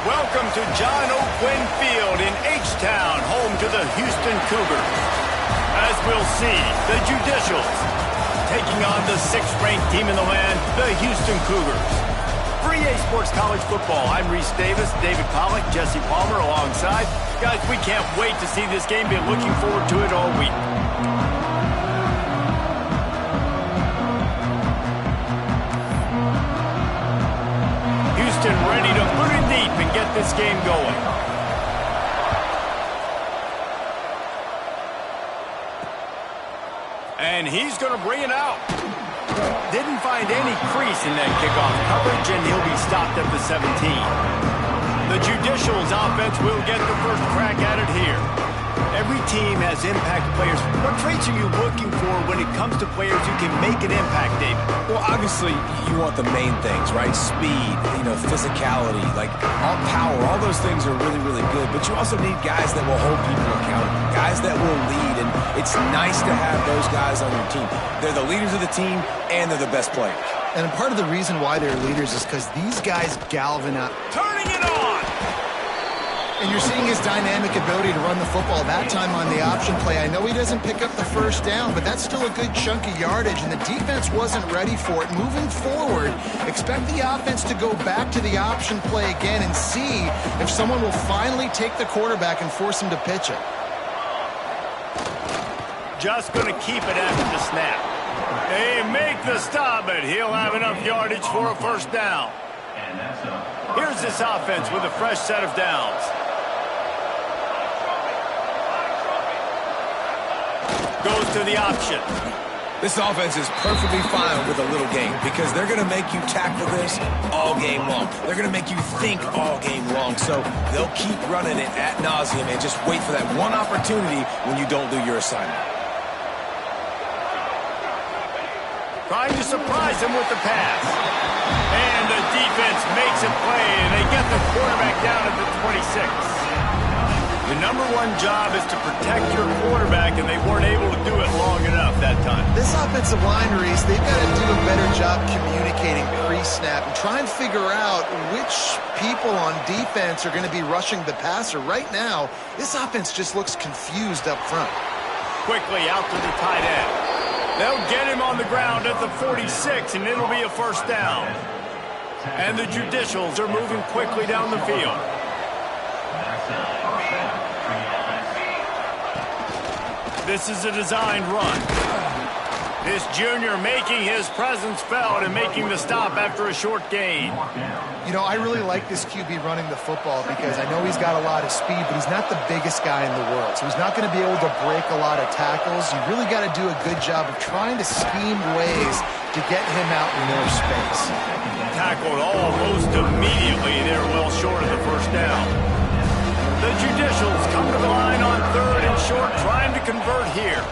Welcome to John O. Quinn Field in H-Town, home to the Houston Cougars. As we'll see, the Judicials taking on the 6th-ranked team in the land, the Houston Cougars. For EA Sports College Football, I'm Reese Davis, David Pollack, Jesse Palmer alongside. Guys, we can't wait to see this game. Been looking forward to it all week. Houston ready to put it deep and get this game going. And he's going to bring it out. Didn't find any crease in that kickoff coverage, and he'll be stopped at the 17. The Judicials offense will get the first crack at it here. Every team has impact players. What traits are you looking for when it comes to players who can make an impact, David? Well, obviously, you want the main things, right? Speed, physicality, like all power. All those things are really, really good. But you also need guys that will hold people accountable, guys that will lead. And it's nice to have those guys on your team. They're the leaders of the team, and they're the best players. And part of the reason why they're leaders is because these guys galvanize. Turning it on! And you're seeing his dynamic ability to run the football. That time on the option play, I know he doesn't pick up the first down, but that's still a good chunk of yardage, and the defense wasn't ready for it. Moving forward, expect the offense to go back to the option play again and see if someone will finally take the quarterback and force him to pitch it. Just going to keep it after the snap. They make the stop, but he'll have enough yardage for a first down. Here's this offense with a fresh set of downs. Goes to the option. This offense is perfectly fine with a little game because they're going to make you tackle this all game long. They're going to make you think all game long. So they'll keep running it ad nauseum and just wait for that one opportunity when you don't do your assignment. Trying to surprise him with the pass. And the defense makes a play, and they get the quarterback down at the 26. The number one job is to protect your quarterback, and they weren't able to do it long enough that time. This offensive line, Reese, they've got to do a better job communicating pre-snap and try and figure out which people on defense are going to be rushing the passer. Right now, this offense just looks confused up front. Quickly out to the tight end. They'll get him on the ground at the 46, and it'll be a first down. And the Judicials are moving quickly down the field. This is a designed run. This junior making his presence felt and making the stop after a short gain. You know, I really like this QB running the football because I know he's got a lot of speed, but he's not the biggest guy in the world. So he's not going to be able to break a lot of tackles. You really got to do a good job of trying to scheme ways to get him out in more space. Tackled almost immediately. They're well short of the first down. The Judicials come to the line on 3rd and short, trying to convert here.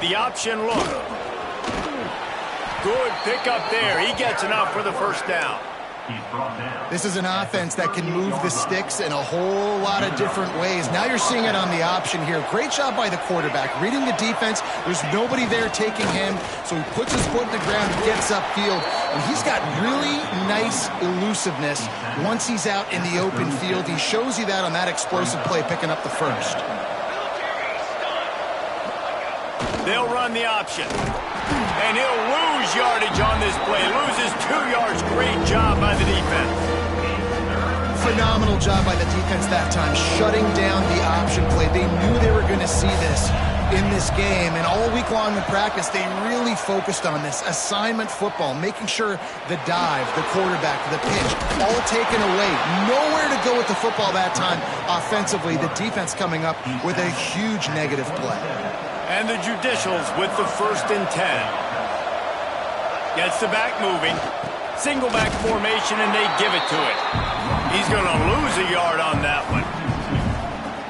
The option look. Good pickup there. He gets enough for the first down. This is an offense that can move the sticks in a whole lot of different ways. Now you're seeing it on the option here. Great job by the quarterback. Reading the defense, there's nobody there taking him, so he puts his foot in the ground and gets upfield. And he's got really nice elusiveness once he's out in the open field. He shows you that on that explosive play, picking up the first. They'll run the option. And he'll lose yardage on this play. Loses 2 yards. Great job by the defense. Phenomenal job by the defense that time, shutting down the option play. They knew they were going to see this in this game, and all week long in practice, they really focused on this assignment football, making sure the dive, the quarterback, the pitch, all taken away. Nowhere to go with the football that time offensively. The defense coming up with a huge negative play. And the Judicials with the 1st and 10. Gets the back moving. Single back formation, and they give it to it. He's going to lose a yard on that one.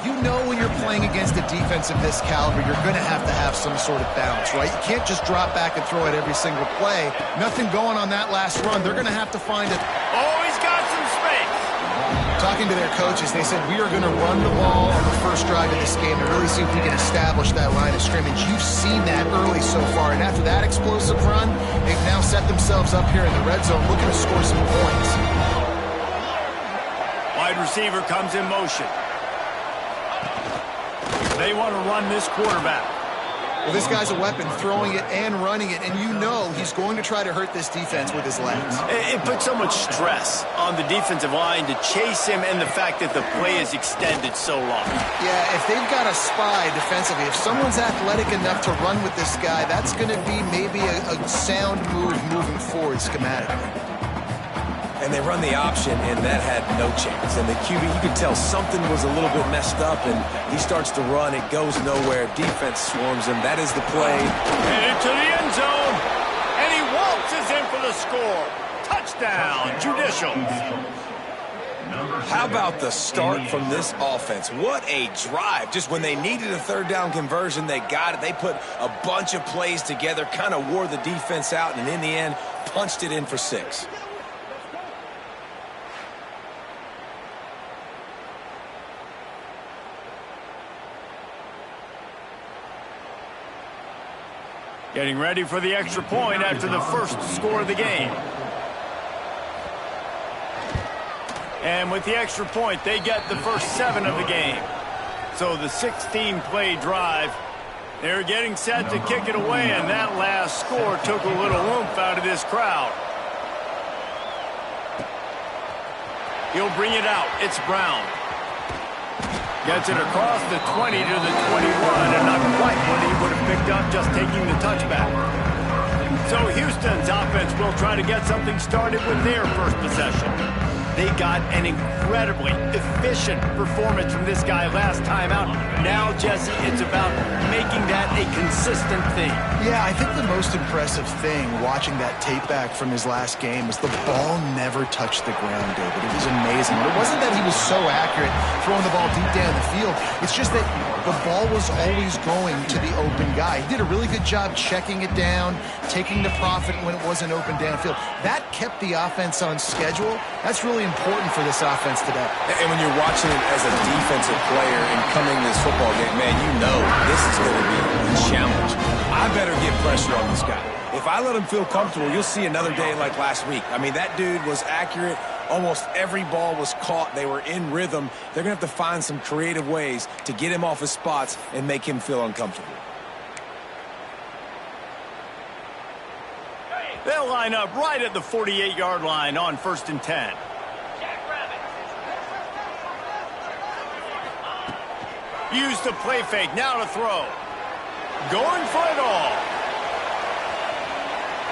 You know when you're playing against a defense of this caliber, you're going to have some sort of balance, right? You can't just drop back and throw it every single play. Nothing going on that last run. They're going to have to find it. Oh, he's got some space. Talking to their coaches, they said, we are going to run the ball on the first drive of this game and really see if we can establish that line of scrimmage. You've seen that early so far, and after that explosive run, they've now set themselves up here in the red zone looking to score some points. Wide receiver comes in motion. They want to run this quarterback. Well, this guy's a weapon, throwing it and running it, and you know he's going to try to hurt this defense with his legs. It puts so much stress on the defensive line to chase him and the fact that the play is extended so long. Yeah, if they've got a spy defensively, if someone's athletic enough to run with this guy, that's going to be maybe a sound move moving forward schematically. And they run the option, and that had no chance. And the QB, you could tell something was a little bit messed up, and he starts to run. It goes nowhere. Defense swarms him. That is the play. And into the end zone, and he waltzes in for the score. Touchdown, Judicial. How about the start from this offense? What a drive. Just when they needed a third down conversion, they got it. They put a bunch of plays together, kind of wore the defense out, and in the end, punched it in for 6. Getting ready for the extra point after the first score of the game. And with the extra point, they get the first 7 of the game. So the 16-play drive, they're getting set to kick it away, and that last score took a little oomph out of this crowd. He'll bring it out. It's Brown. Gets it across the 20 to the 21, and not quite what he would have picked up just taking the touchback. So Houston's offense will try to get something started with their first possession. They got an incredibly efficient performance from this guy last time out. Now, Jesse, it's about making that a consistent thing. Yeah, I think the most impressive thing watching that tape back from his last game was the ball never touched the ground, David. It was amazing. But it wasn't that he was so accurate throwing the ball deep down the field. It's just that the ball was always going to the open guy. He did a really good job checking it down, taking the profit when it wasn't open downfield. That kept the offense on schedule. That's really important for this offense today. And when you're watching it as a defensive player and coming to this football game, man, you know this is going to be a challenge. I better get pressure on this guy. If I let him feel comfortable, you'll see another day like last week. I mean, that dude was accurate. Almost every ball was caught. They were in rhythm. They're going to have to find some creative ways to get him off his spots and make him feel uncomfortable. They'll line up right at the 48-yard line on 1st and 10. Use the play fake, now to throw. Going for it all.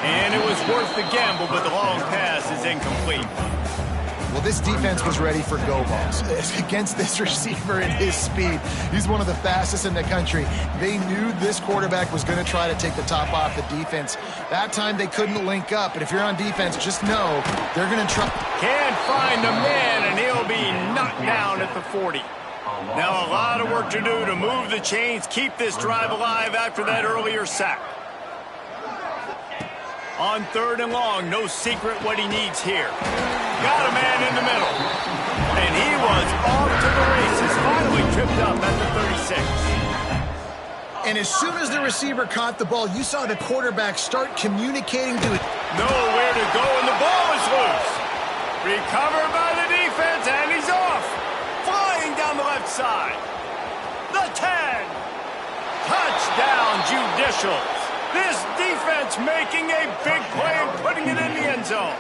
And it was worth the gamble, but the long pass is incomplete. Well, this defense was ready for go balls. Against this receiver and his speed, he's one of the fastest in the country. They knew this quarterback was going to try to take the top off the defense. That time they couldn't link up, but if you're on defense, just know they're going to try. Can't find the man, and he'll be knocked down at the 40. Now a lot of work to do to move the chains, keep this drive alive after that earlier sack. On 3rd and long, no secret what he needs here. Got a man in the middle. And he was off to the races, finally tripped up at the 36. And as soon as the receiver caught the ball, you saw the quarterback start communicating to it. Nowhere to go, and the ball is loose. Recovered by the defense, and he's off. Flying down the left side. The 10. Touchdown, Judicials. This defense making a big play and putting it in the end zone.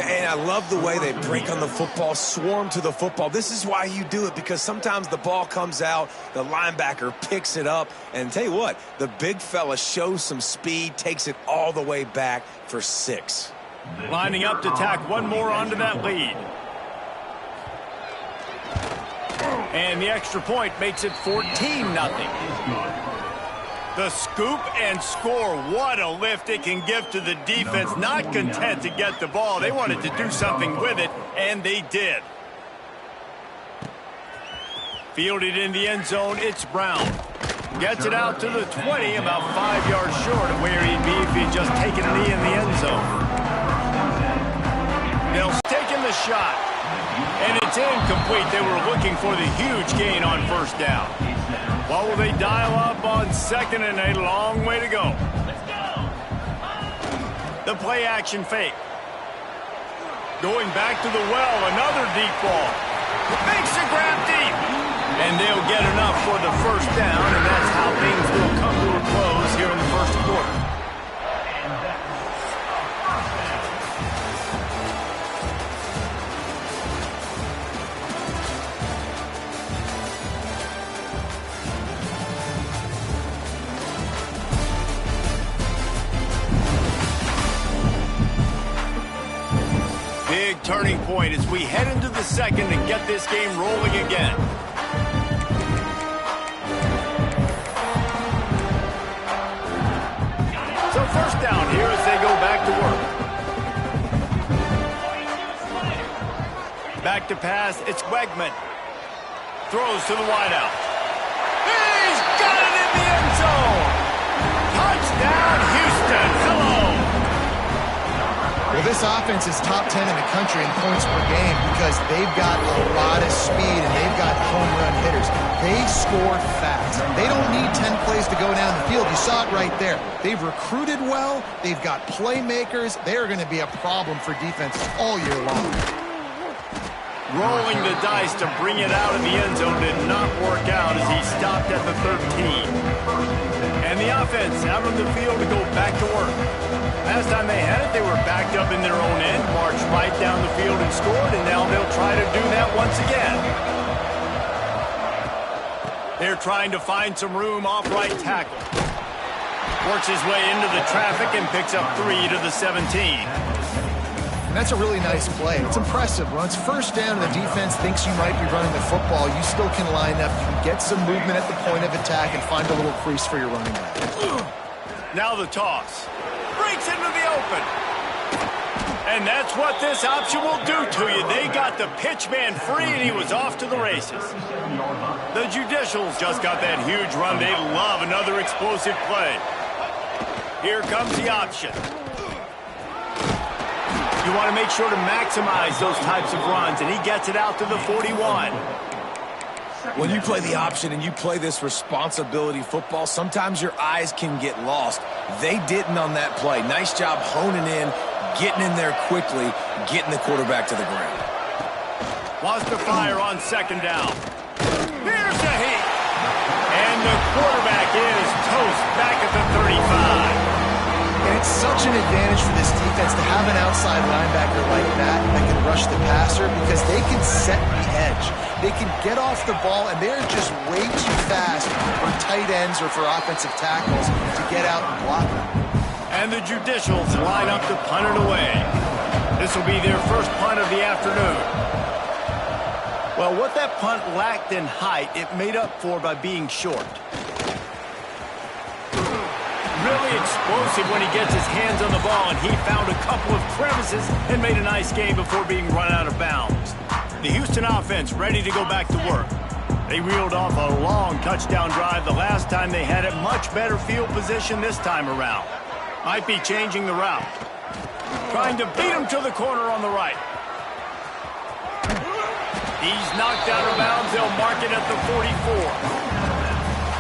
And I love the way they break on the football, swarm to the football. This is why you do it, because sometimes the ball comes out, the linebacker picks it up, and tell you what, the big fella shows some speed, takes it all the way back for 6. Lining up to tack one more onto that lead. And the extra point makes it 14-0. The scoop and score. What a lift it can give to the defense. Not content to get the ball. They wanted to do something with it, and they did. Fielded in the end zone, it's Brown. Gets it out to the 20, about 5 yards short of where he'd be if he'd just taken a knee in the end zone. They'll take him the shot. And it's incomplete. They were looking for the huge gain on 1st down. What will they dial up on 2nd and a long way to go? The play action fake. Going back to the well, another deep ball. Makes the grab deep. And they'll get enough for the first down, and that's how things will come to a close here in the first quarter. Big turning point as we head into the second and get this game rolling again. So first down here as they go back to work. Back to pass, it's Wegman. Throws to the wideout. He's got it in the end zone! Touchdown, Houston! Hello! Well, this offense is top 10 in the country in points per game because they've got a lot of speed and they've got home run hitters. They score fast. They don't need 10 plays to go down the field. You saw it right there. They've recruited well. They've got playmakers. They're going to be a problem for defense all year long. Rolling the dice to bring it out of the end zone did not work out as he stopped at the 13. And the offense out on the field to go back to work. Last time they had it, they were backed up in their own end, marched right down the field and scored, and now they'll try to do that once again. They're trying to find some room off right tackle. Works his way into the traffic and picks up 3 to the 17. And that's a really nice play. It's impressive. When it's first down and the defense thinks you might be running the football, you still can line up. You can get some movement at the point of attack and find a little crease for your running back. Now the toss. Breaks into the open. And that's what this option will do to you. They got the pitch man free, and he was off to the races. The Judicials just got that huge run. They love another explosive play. Here comes the option. You want to make sure to maximize those types of runs, and he gets it out to the 41. When you play the option and you play this responsibility football, sometimes your eyes can get lost. They didn't on that play. Nice job honing in, getting in there quickly, getting the quarterback to the ground. Wants to fire on second down. Here's the heat. And the quarterback is toast back at the 35. And it's such an advantage for this defense to have an outside linebacker like that can rush the passer because they can set the edge. They can get off the ball, and they're just way too fast for tight ends or for offensive tackles to get out and block them. And the Judicials line up to punt it away. This will be their first punt of the afternoon. Well, what that punt lacked in height, it made up for by being short. Really explosive when he gets his hands on the ball, and he found a couple of crevices and made a nice game before being run out of bounds. The Houston offense ready to go back to work. They reeled off a long touchdown drive the last time they had it. Much better field position this time around. Might be changing the route. Trying to beat him to the corner on the right. He's knocked out of bounds. They'll mark it at the 44.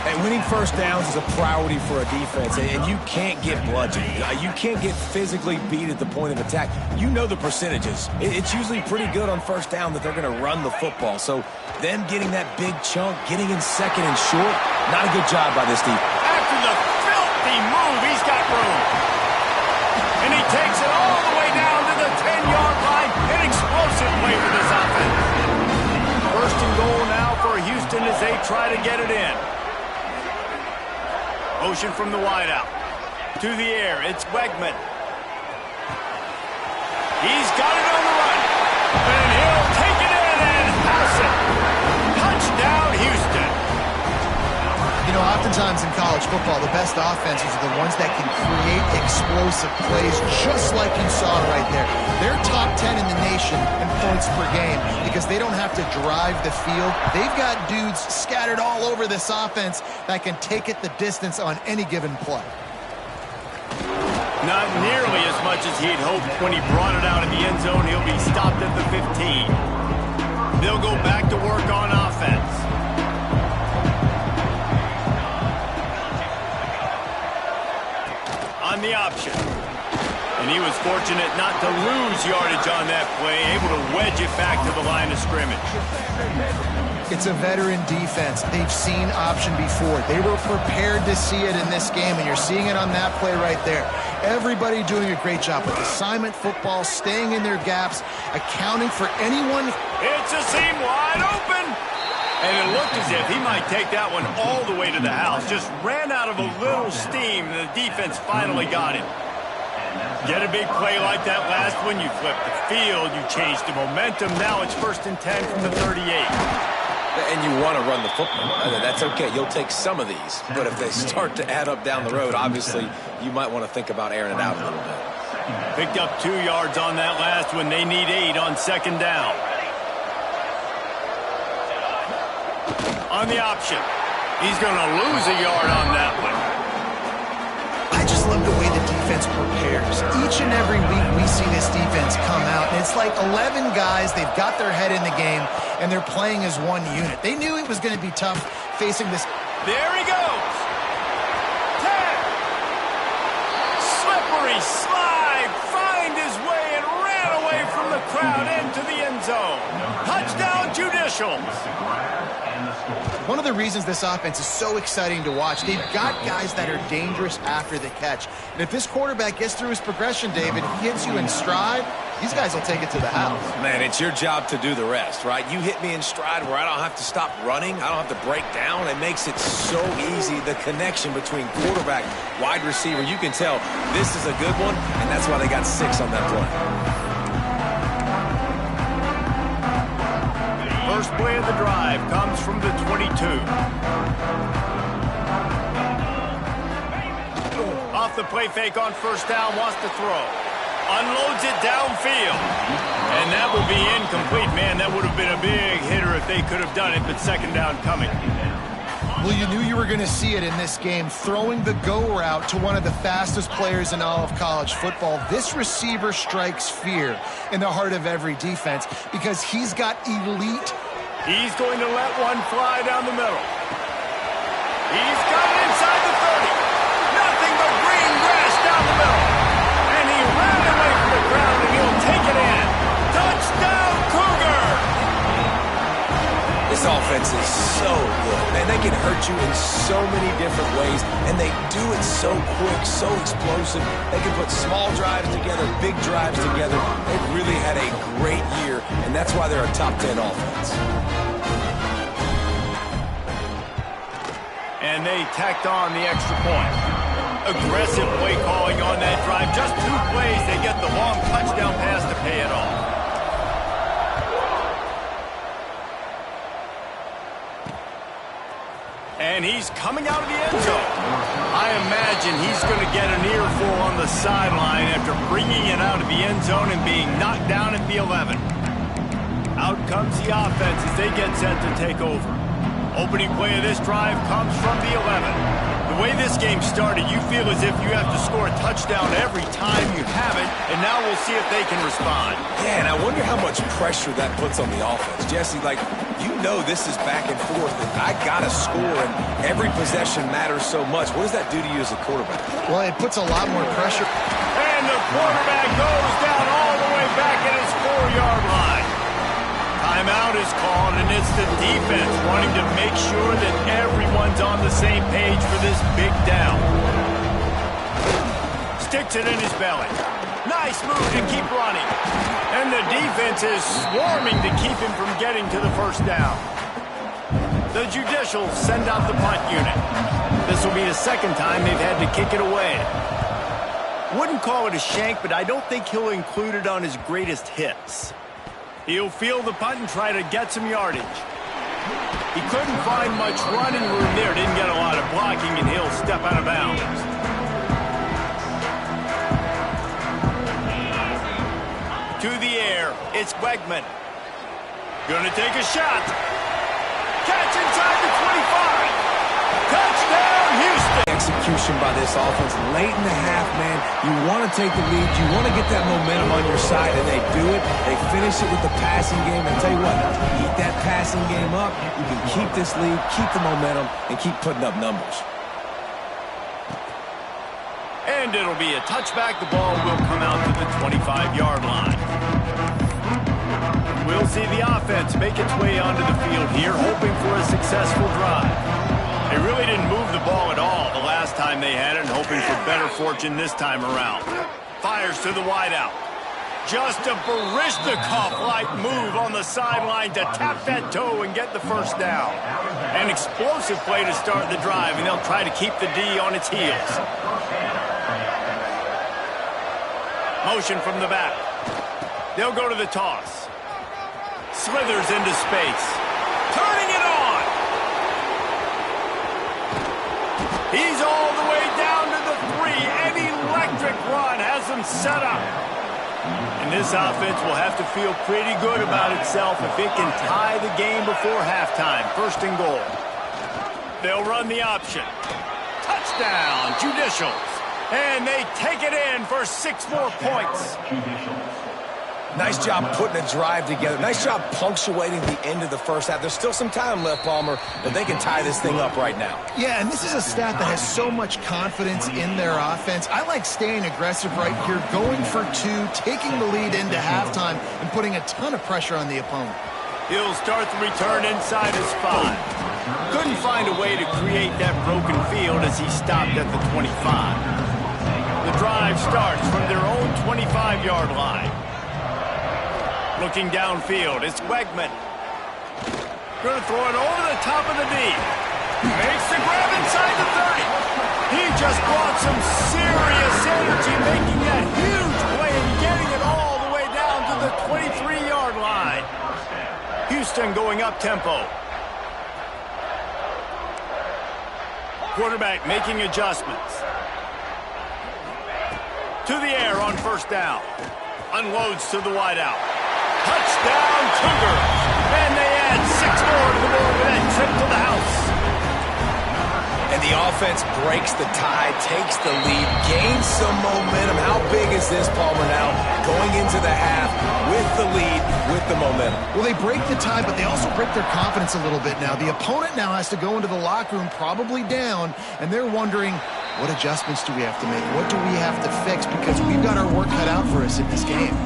And winning first downs is a priority for a defense, and you can't get bludgeoned. You can't get physically beat at the point of attack. You know the percentages. It's usually pretty good on first down that they're going to run the football. So them getting that big chunk, getting in second and short, not a good job by this defense. After the filthy move, he's got room. And he takes it all the way down to the 10-yard line. An explosive play for this offense. First and goal now for Houston as they try to get it in. Motion from the wideout. To the air, it's Wegman. He's got it on the run. And he'll take it in and pass it. Touchdown, Houston. You know, oftentimes in college football, the best offenses are the ones that can create explosive plays, just like you saw right there. They're top 10 in the nation in points per game because they don't have to drive the field. They've got dudes scattered all over this offense that can take it the distance on any given play. Not nearly as much as he'd hoped when he brought it out in the end zone. He'll be stopped at the 15. They'll go back to work on offense. On the option. And he was fortunate not to lose yardage on that play, able to wedge it back to the line of scrimmage. It's a veteran defense. They've seen option before. They were prepared to see it in this game, and you're seeing it on that play right there. Everybody doing a great job with assignment football, staying in their gaps, accounting for anyone. It's a seam wide open. And it looked as if he might take that one all the way to the house. Just ran out of a little steam, and the defense finally got him. Get a big play like that last one, you flip the field, you change the momentum. Now it's 1st and 10 from the 38. And you want to run the football. That's okay. You'll take some of these. But if they start to add up down the road, obviously, you might want to think about airing it out a little bit. Picked up 2 yards on that last one. They need 8 on 2nd down. On the option. He's going to lose a yard on that one. I just love the way the defense prepares. Each and every week we see this defense come out, and it's like 11 guys. They've got their head in the game, and they're playing as one unit. They knew it was going to be tough facing this. There he goes. 10. Slippery slide. Find his way and ran away from the crowd into the end zone. Touchdown, Judicials. One of the reasons this offense is so exciting to watch, they've got guys that are dangerous after the catch. And if this quarterback gets through his progression, David, hits you in stride, these guys will take it to the house. Man, it's your job to do the rest, right? You hit me in stride where I don't have to stop running. I don't have to break down. It makes it so easy, the connection between quarterback, wide receiver. You can tell this is a good one, and that's why they got 6 on that play. First play of the drive comes from the 22. Off the play fake on 1st down, wants to throw. Unloads it downfield. And that will be incomplete. Man, that would have been a big hitter if they could have done it, but 2nd down coming. Well, you knew you were going to see it in this game, throwing the go route to one of the fastest players in all of college football. This receiver strikes fear in the heart of every defense because he's got elite. He's going to let one fly down the middle. He's got it inside the 30. Nothing but green grass down the middle. And he ran away from the crowd, and he'll take it in. Touchdown, Cougar! This offense is so good, man. They can hurt you in so many different ways, and they do it so quick, so explosive. They can put small drives together, big drives together. They've really had a great year, and that's why they're a top 10 offense. And they tacked on the extra point. Aggressive play calling on that drive. Just 2 plays, they get the long touchdown pass to pay it off. And he's coming out of the end zone. I imagine he's going to get an earful on the sideline after bringing it out of the end zone and being knocked down at the 11. Out comes the offense as they get set to take over. Opening play of this drive comes from the 11. The way this game started, you feel as if you have to score a touchdown every time you have it, and now we'll see if they can respond. Yeah, and I wonder how much pressure that puts on the offense. Jesse, like, you know this is back and forth, and I got to score, and every possession matters so much. What does that do to you as a quarterback? Well, it puts a lot more pressure. And the quarterback goes down all the way back at his 4-yard line. Timeout is called, and it's the defense wanting to make sure that everyone's on the same page for this big down. Sticks it in his belly. Nice move to keep running. And the defense is swarming to keep him from getting to the 1st down. The Judicials send out the punt unit. This will be the 2nd time they've had to kick it away. Wouldn't call it a shank, but I don't think he'll include it on his greatest hits. He'll field the punt and try to get some yardage. He couldn't find much running room there. Didn't get a lot of blocking, and he'll step out of bounds. To the air, it's Wegman. Gonna take a shot. Catch inside the 25. Touchdown, Houston. Execution by this offense late in the half, man. You want to take the lead. You want to get that momentum on your side, and they do it. They finish it with the passing game. And tell you what, keep that passing game up. You can keep this lead, keep the momentum, and keep putting up numbers. And it'll be a touchback. The ball will come out to the 25-yard line. We'll see the offense make its way onto the field here, hoping for a successful drive. They really didn't move the ball at all the last time they had it, and hoping for better fortune this time around. Fires to the wideout. Just a Baryshnikov-like move on the sideline to tap that toe and get the first down. An explosive play to start the drive, and they'll try to keep the D on its heels. Motion from the back. They'll go to the toss. Slithers into space. Turning it on. He's all the way down to the 3. An electric run has him set up. And this offense will have to feel pretty good about itself if it can tie the game before halftime. First and goal. They'll run the option. Touchdown, Judicials. And they take it in for 6 more points. Nice job putting a drive together. Nice job punctuating the end of the first half. There's still some time left, Palmer, but they can tie this thing up right now. Yeah, and this is a stat that has so much confidence in their offense. I like staying aggressive right here, going for 2, taking the lead into halftime, and putting a ton of pressure on the opponent. He'll start the return inside his 5. Couldn't find a way to create that broken field as he stopped at the 25. The drive starts from their own 25-yard line. Looking downfield, it's Wegman. Going to throw it over the top of the D. Makes the grab inside the 30. He just brought some serious energy, making that huge play and getting it all the way down to the 23-yard line. Houston going up tempo. Quarterback making adjustments. To the air on first down. Unloads to the wideout. Touchdown, Cougars. And they add 6 more to the board with that trip to the house. And the offense breaks the tie, takes the lead, gains some momentum. How big is this, Palmer, now? Going into the half with the lead, with the momentum. Well, they break the tie, but they also break their confidence a little bit now. The opponent now has to go into the locker room probably down, and they're wondering, what adjustments do we have to make? What do we have to fix? Because we've got our work cut out for us in this game.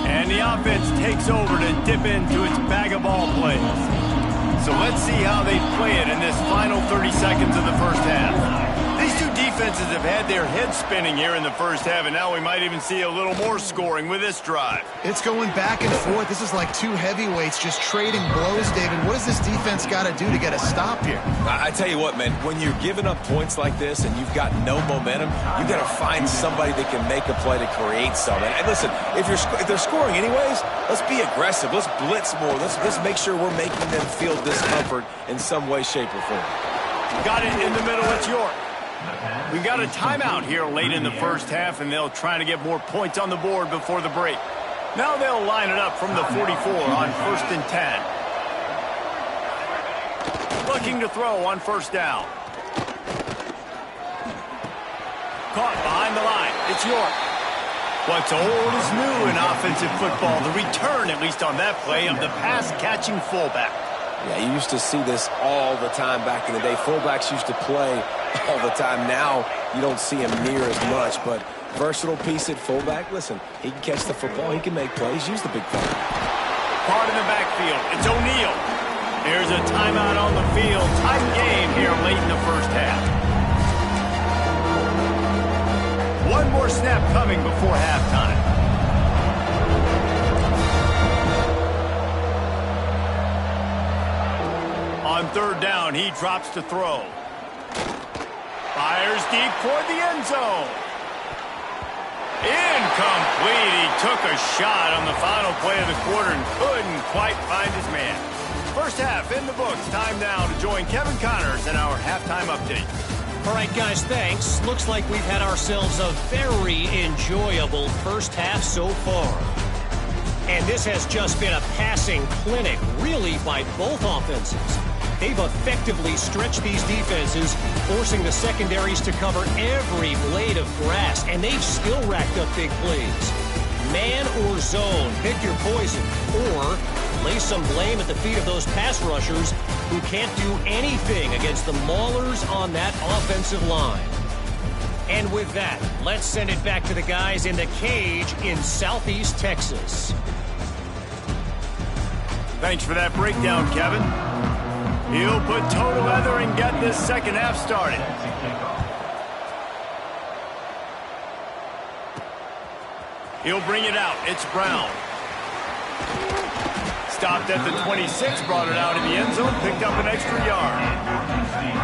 And the offense takes over to dip into its bag of ball plays. So let's see how they play it in this final 30 seconds of the first half. These two defenses have had their heads spinning here in the first half, and now we might even see a little more scoring with this drive. It's going back and forth. This is like 2 heavyweights just trading blows, David. What does this defense got to do to get a stop here? I tell you what, man, when you're giving up points like this and you've got no momentum, you've got to find somebody that can make a play to create something. And listen, if they're scoring anyways, let's be aggressive. Let's blitz more. Let's make sure we're making them feel discomfort in some way, shape, or form. Got it in the middle. It's York. We got a timeout here late in the first half, and they'll try to get more points on the board before the break. Now they'll line it up from the 44 on 1st and 10. Looking to throw on first down. Caught behind the line. It's York. What's old is new in offensive football. The return, at least on that play, of the pass-catching fullback. Yeah, you used to see this all the time back in the day. Fullbacks used to play all the time. Now you don't see him near as much, but versatile piece at fullback. Listen, he can catch the football. He can make plays. Use the big play. Part in the backfield. It's O'Neal. There's a timeout on the field. Tight game here late in the first half. One more snap coming before halftime. On third down, he drops to throw. Fires deep toward the end zone. Incomplete. He took a shot on the final play of the quarter and couldn't quite find his man. First half in the books. Time now to join Kevin Connors in our halftime update. All right, guys, thanks. Looks like we've had ourselves a very enjoyable first half so far. And this has just been a passing clinic, really, by both offenses. They've effectively stretched these defenses, forcing the secondaries to cover every blade of grass, and they've still racked up big plays. Man or zone, pick your poison, or lay some blame at the feet of those pass rushers who can't do anything against the maulers on that offensive line. And with that, let's send it back to the guys in the cage in Southeast Texas. Thanks for that breakdown, Kevin. He'll put toe to leather and get this second half started. He'll bring it out. It's Brown. Stopped at the 26, brought it out in the end zone, picked up an extra yard.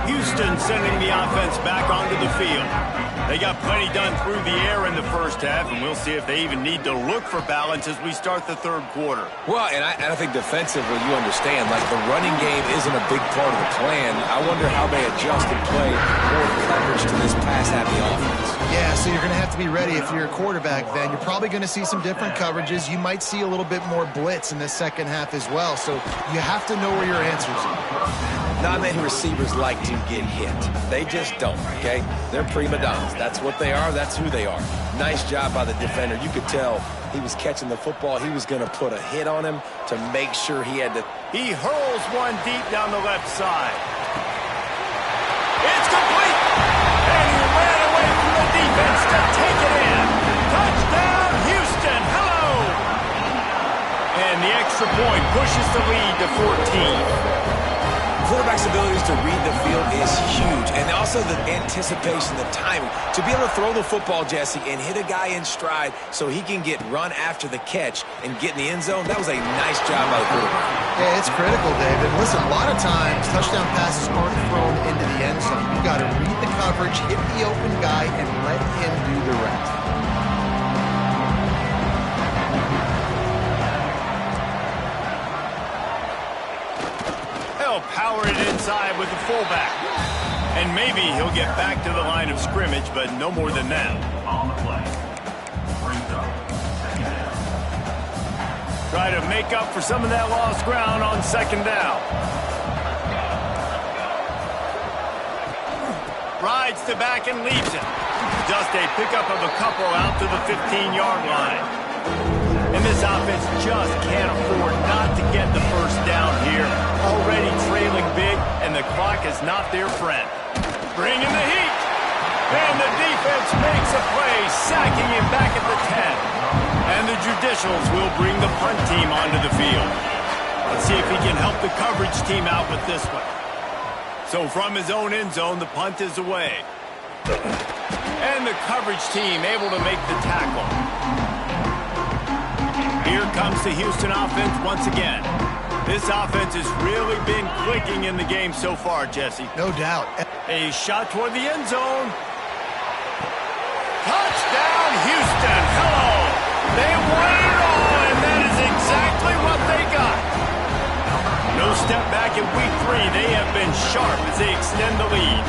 Houston sending the offense back onto the field. They got plenty done through the air in the first half, and we'll see if they even need to look for balance as we start the third quarter. Well, and I think defensively, you understand, like the running game isn't a big part of the plan. I wonder how they adjust and play more coverage to this pass-happy offense. Yeah, so you're going to have to be ready if you're a quarterback then. You're probably going to see some different coverages. You might see a little bit more blitz in the second half as well, so you have to know where your answers are. Not many receivers like to get hit. They just don't, okay? They're prima donnas. That's what they are. That's who they are. Nice job by the defender. You could tell he was catching the football. He was going to put a hit on him to make sure he had to. He hurls one deep down the left side. It's complete! And he ran away from the defense to take it in. Touchdown, Houston! Hello! And the extra point pushes the lead to 14. Quarterback's abilities to read the field is huge, and also the anticipation, the timing. To be able to throw the football, Jesse, and hit a guy in stride so he can get run after the catch and get in the end zone, that was a nice job by the quarterback. Yeah, it's critical, David. Listen, a lot of times touchdown passes aren't thrown into the end zone. You've got to read the coverage, hit the open guy, and let him do the rest. Power it inside with the fullback. And maybe he'll get back to the line of scrimmage, but no more than that. Try to make up for some of that lost ground on second down. Rides the back and leaves it. Just a pickup of a couple out to the 15-yard line. And this offense just can't afford not to get the first down here. Already trailing big, and the clock is not their friend. Bring in the heat. And the defense makes a play, sacking him back at the 10. And the Judicials will bring the punt team onto the field. Let's see if he can help the coverage team out with this one. So from his own end zone, the punt is away. And the coverage team able to make the tackle. Here comes the Houston offense once again. This offense has really been clicking in the game so far, Jesse. No doubt. A shot toward the end zone. Touchdown, Houston. Hello. They won it all, and that is exactly what they got. No step back in week 3. They have been sharp as they extend the lead.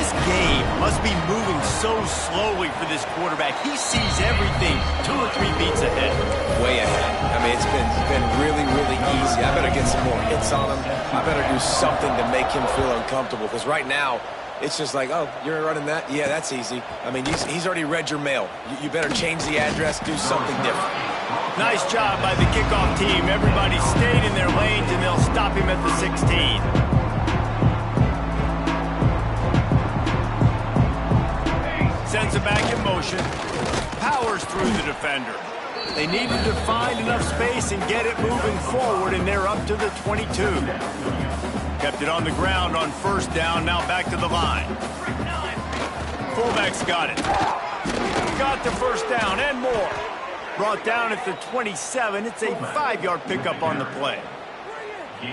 This game must be moving so slowly for this quarterback. He sees everything 2 or 3 beats ahead. Way ahead. I mean, it's been really, really easy. I better get some more hits on him. I better do something to make him feel uncomfortable, because right now, it's just like, oh, you're running that? Yeah, that's easy. I mean, he's already read your mail. You better change the address, do something different. Nice job by the kickoff team. Everybody stayed in their lanes, and they'll stop him at the 16. Sends it back in motion. Powers through the defender. They needed to find enough space and get it moving forward, and they're up to the 22. Kept it on the ground on first down, now back to the line. Fullback's got it. Got the first down and more. Brought down at the 27. It's a 5-yard pickup on the play.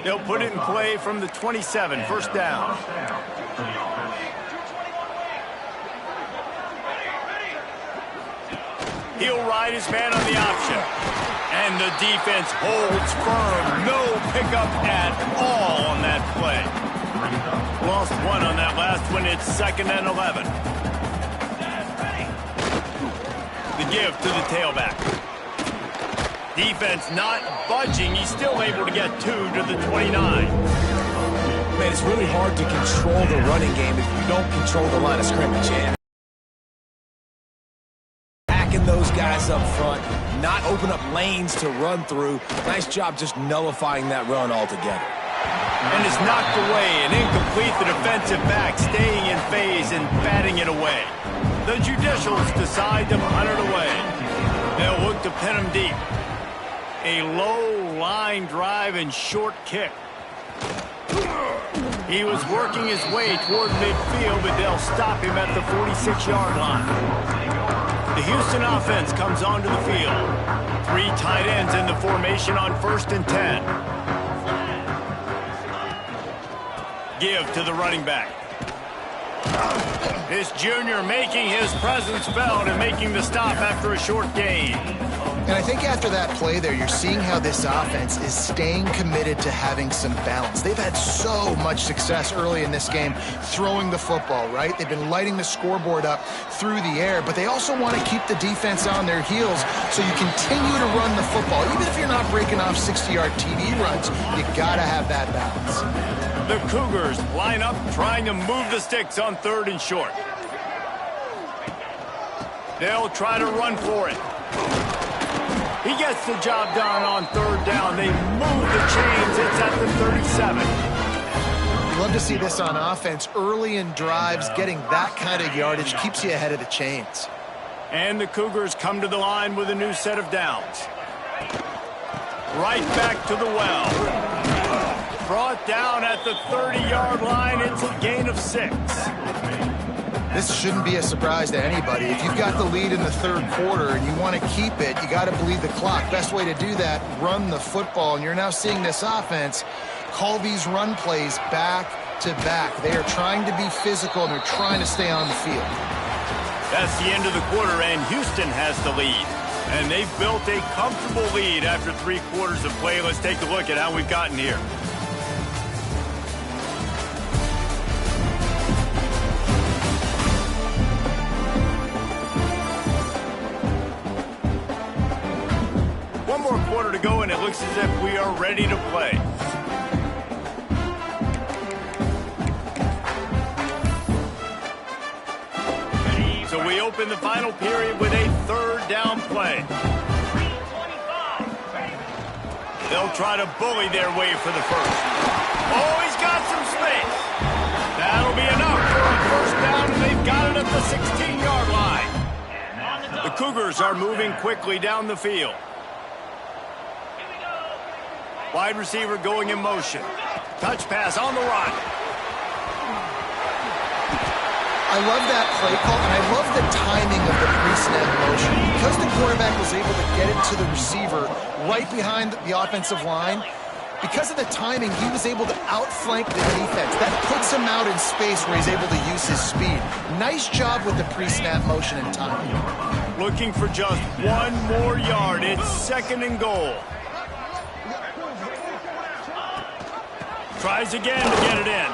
They'll put it in play from the 27, first down. He'll ride his man on the option. And the defense holds firm. No pickup at all on that play. Lost one on that last one. It's 2nd and 11. The give to the tailback. Defense not budging. He's still able to get 2 to the 29. Man, it's really hard to control the running game if you don't control the line of scrimmage. And those guys up front, not open up lanes to run through. Nice job just nullifying that run altogether. and is knocked away and incomplete. The defensive back staying in phase and batting it away. The Judicials decide to punt it away. They'll look to pin him deep. A low line drive and short kick. He was working his way toward midfield, but they'll stop him at the 46-yard line. The Houston offense comes onto the field. 3 tight ends in the formation on 1st and 10. Give to the running back. This junior making his presence felt and making the stop after a short gain. And I think after that play there, you're seeing how this offense is staying committed to having some balance. They've had so much success early in this game throwing the football, right? They've been lighting the scoreboard up through the air, but they also want to keep the defense on their heels so you continue to run the football. Even if you're not breaking off 60-yard TD runs, you got to have that balance. The Cougars line up trying to move the sticks on 3rd and short. They'll try to run for it. He gets the job done on 3rd down. They move the chains. It's at the 37. Love to see this on offense. Early in drives, getting that kind of yardage keeps you ahead of the chains. And the Cougars come to the line with a new set of downs. Right back to the well. Brought down at the 30-yard line. It's a gain of 6. This shouldn't be a surprise to anybody. If you've got the lead in the 3rd quarter and you want to keep it, you got to bleed the clock. Best way to do that, run the football. And you're now seeing this offense call these run plays back to back. They are trying to be physical and they're trying to stay on the field. That's the end of the quarter, and Houston has the lead. And they've built a comfortable lead after 3 quarters of play. Let's take a look at how we've gotten here. One more quarter to go, and it looks as if we are ready to play. So we open the final period with a 3rd down play. They'll try to bully their way for the first. Oh, he's got some space. That'll be enough for a 1st down, and they've got it at the 16-yard line. The Cougars are moving quickly down the field. Wide receiver going in motion. Touch pass on the run. I love that play call, and I love the timing of the pre-snap motion. Because the quarterback was able to get it to the receiver right behind the offensive line, because of the timing, he was able to outflank the defense. That puts him out in space where he's able to use his speed. Nice job with the pre-snap motion and timing. Looking for just 1 more yard. It's 2nd and goal. Tries again to get it in.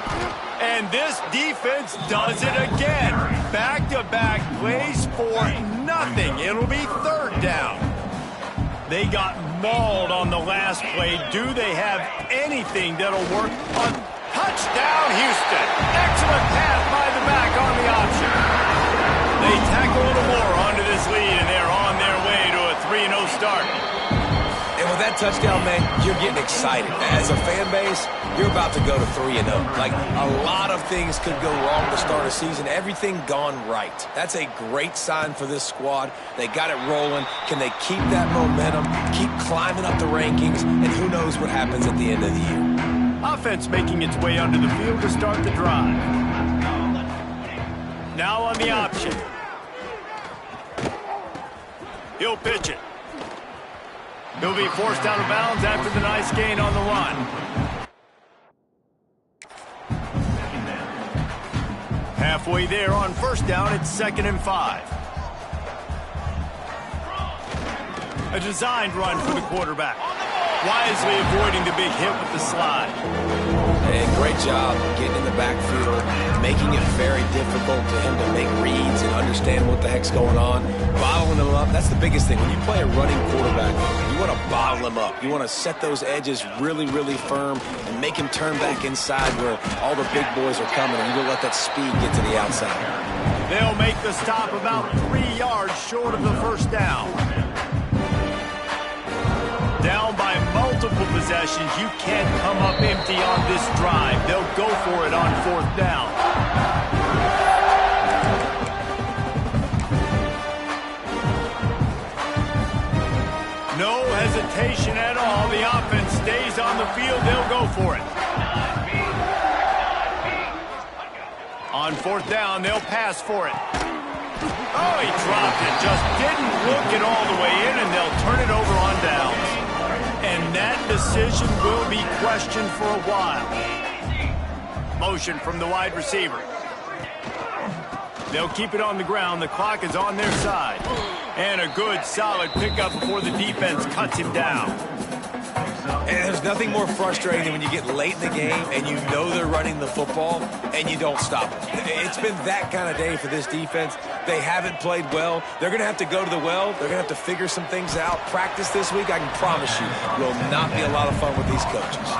And this defense does it again. Back-to-back plays for nothing. It'll be 3rd down. They got mauled on the last play. Do they have anything that'll work on touchdown, Houston? Excellent pass by the back on the option. They tack a little more onto this lead, and they're on their way to a 3-0 start. And with that touchdown, man, you're getting excited. As a fan base, you're about to go to 3-0. Like, a lot of things could go wrong to start a season. Everything gone right. That's a great sign for this squad. They got it rolling. Can they keep that momentum, keep climbing up the rankings, and who knows what happens at the end of the year. Offense making its way onto the field to start the drive. Now on the option. He'll pitch it. He'll be forced out of bounds after the nice gain on the run. Halfway there on 1st down, it's 2nd and 5. A designed run for the quarterback. Wisely avoiding the big hit with the slide. And great job getting in the backfield, making it very difficult for him to make reads and understand what the heck's going on. Bottling him up, that's the biggest thing. When you play a running quarterback, you want to bottle him up. You want to set those edges really, really firm and make him turn back inside where all the big boys are coming, and you don't let that speed get to the outside. They'll make the stop about 3 yards short of the 1st down. Down by multiple possessions. You can't come up empty on this drive. They'll go for it on 4th down. No hesitation at all. The offense stays on the field. They'll go for it. On 4th down, they'll pass for it. Oh, he dropped it. Just didn't look it all the way in, and they'll turn it over on downs. And that decision will be questioned for a while. Motion from the wide receiver. They'll keep it on the ground. The clock is on their side. And a good, solid pickup before the defense cuts him down. And there's nothing more frustrating than when you get late in the game and you know they're running the football and you don't stop them. It's been that kind of day for this defense. They haven't played well. They're going to have to go to the well. They're going to have to figure some things out. Practice this week, I can promise you, will not be a lot of fun with these coaches.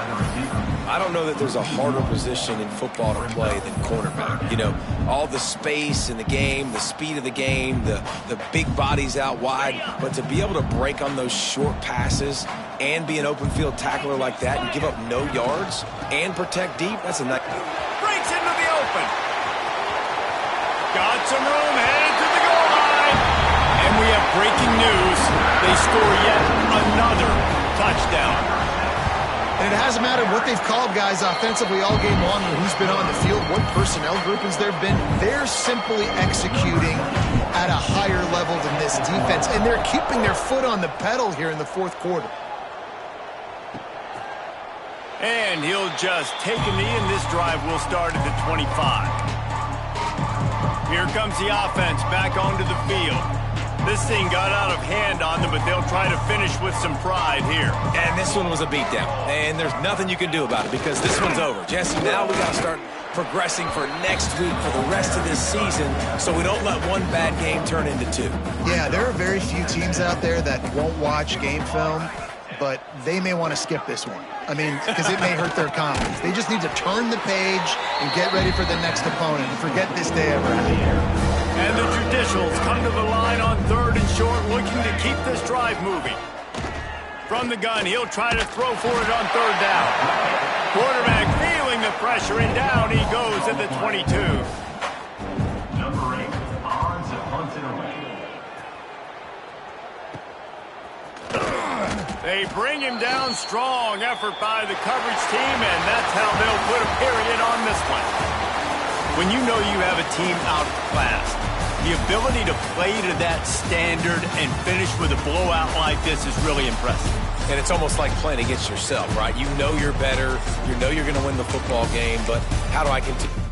I don't know that there's a harder position in football to play than cornerback. You know, all the space in the game, the speed of the game, the big bodies out wide. But to be able to break on those short passes and be an open field tackler like that and give up no yards and protect deep, that's a nice... Breaks into the open. Got some room, headed to the goal line. And we have breaking news. They score yet another touchdown. And it hasn't mattered what they've called guys offensively all game long or who's been on the field, what personnel groupings there have been. They're simply executing at a higher level than this defense, and they're keeping their foot on the pedal here in the 4th quarter. And he'll just take a knee, and this drive will start at the 25. Here comes the offense back onto the field. This thing got out of hand on them, but they'll try to finish with some pride here. And this one was a beatdown, and there's nothing you can do about it because this one's over. Jesse, now we got to start progressing for next week for the rest of this season so we don't let one bad game turn into 2. Yeah, there are very few teams out there that won't watch game film, but they may want to skip this one. I mean, because it may hurt their confidence. They just need to turn the page and get ready for the next opponent and forget this day ever happened. And the Judicials come to the line on 3rd and short, looking to keep this drive moving. From the gun, he'll try to throw for it on 3rd down. Quarterback feeling the pressure, and down he goes at the 22. Number 8, odds of punting away. They bring him down. Strong effort by the coverage team, and that's how they'll put a period on this one. When you know you have a team outclassed, the ability to play to that standard and finish with a blowout like this is really impressive. And it's almost like playing against yourself, right? You know you're better. You know you're going to win the football game, but how do I continue?